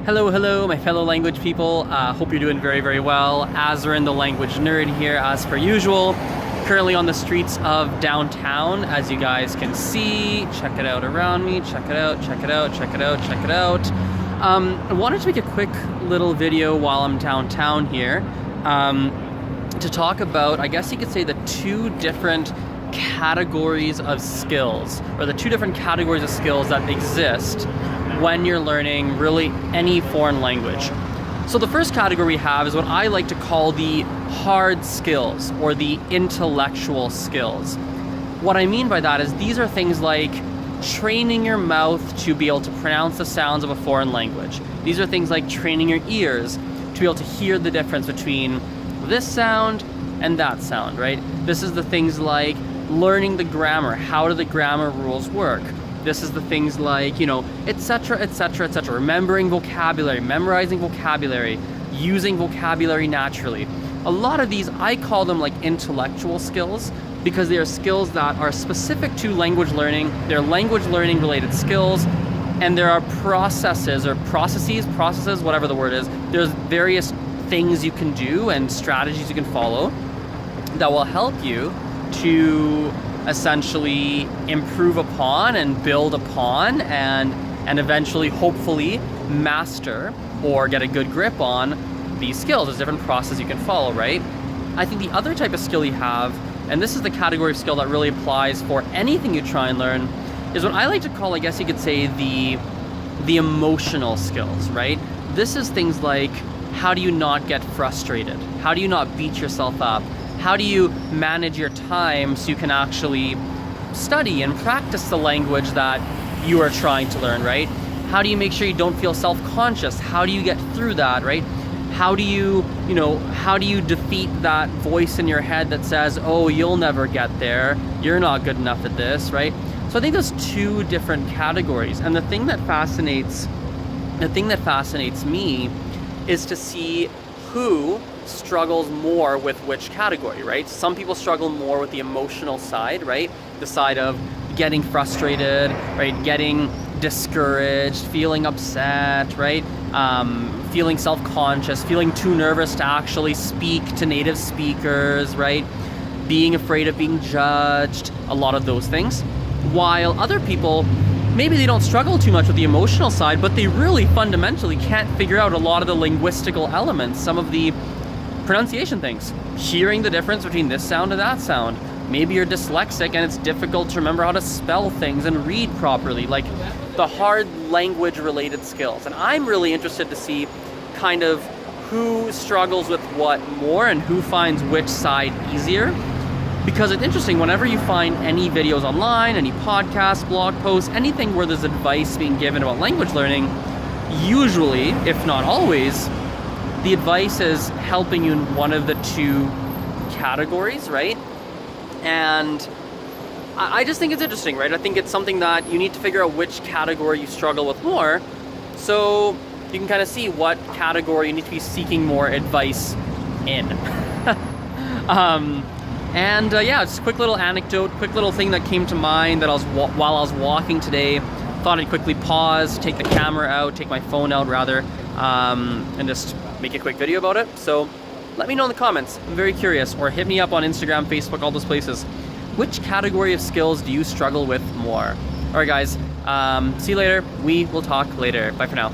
Hello, my fellow language people. Hope you're doing very well. Azren, the language nerd here, as per usual. Currently on the streets of downtown, as you guys can see. Check it out around me. Check it out. I wanted to make a quick little video while I'm downtown here to talk about, I guess you could say, the two different categories of skills, or the two different categories of skills that exist when you're learning really any foreign language. So the first category we have is what I like to call the hard skills, or the intellectual skills. What I mean by that is these are things like training your mouth to be able to pronounce the sounds of a foreign language. These are things like training your ears to be able to hear the difference between this sound and that sound, right? This is the things like learning the grammar. How do the grammar rules work? This is the things like, etc. Remembering vocabulary, memorizing vocabulary, using vocabulary naturally. A lot of these, I call them like intellectual skills because they are skills that are specific to language learning. They're language learning related skills, and there are processes, whatever the word is. There's various things you can do and strategies you can follow that will help you to essentially improve upon and build upon and eventually, hopefully, master or get a good grip on these skills. There's different processes you can follow, right? I think the other type of skill you have, and this is the category of skill that really applies for anything you try and learn, is what I like to call, I guess you could say, the emotional skills, right? This is things like, how do you not get frustrated? How do you not beat yourself up? How do you manage your time so you can actually study and practice the language that you are trying to learn, right? How do you make sure you don't feel self-conscious? How do you get through that, right? How do you defeat that voice in your head that says, oh, you'll never get there, you're not good enough at this, right? So I think there's two different categories. And the thing that fascinates me is to see who struggles more with which category, right? Some people struggle more with the emotional side, right? The side of getting frustrated, right? Getting discouraged, feeling upset, right? Feeling self-conscious, feeling too nervous to actually speak to native speakers, right? Being afraid of being judged, a lot of those things. While other people, maybe they don't struggle too much with the emotional side, but they really fundamentally can't figure out a lot of the linguistical elements, some of the pronunciation things, hearing the difference between this sound and that sound. Maybe you're dyslexic and it's difficult to remember how to spell things and read properly, like the hard language related skills. And I'm really interested to see kind of who struggles with what more and who finds which side easier. Because it's interesting, whenever you find any videos online, any podcasts, blog posts, anything where there's advice being given about language learning, usually, if not always, the advice is helping you in one of the two categories, right? And I just think it's interesting, right? I think it's something that you need to figure out which category you struggle with more, so you can kind of see what category you need to be seeking more advice in. Yeah, just a quick little anecdote, quick little thing that came to mind that while I was walking today. Thought I'd quickly pause, take the camera out, take my phone out rather, and just make a quick video about it. So let me know in the comments. I'm very curious. Or hit me up on Instagram, Facebook, all those places. Which category of skills do you struggle with more? All right, guys. See you later. We will talk later. Bye for now.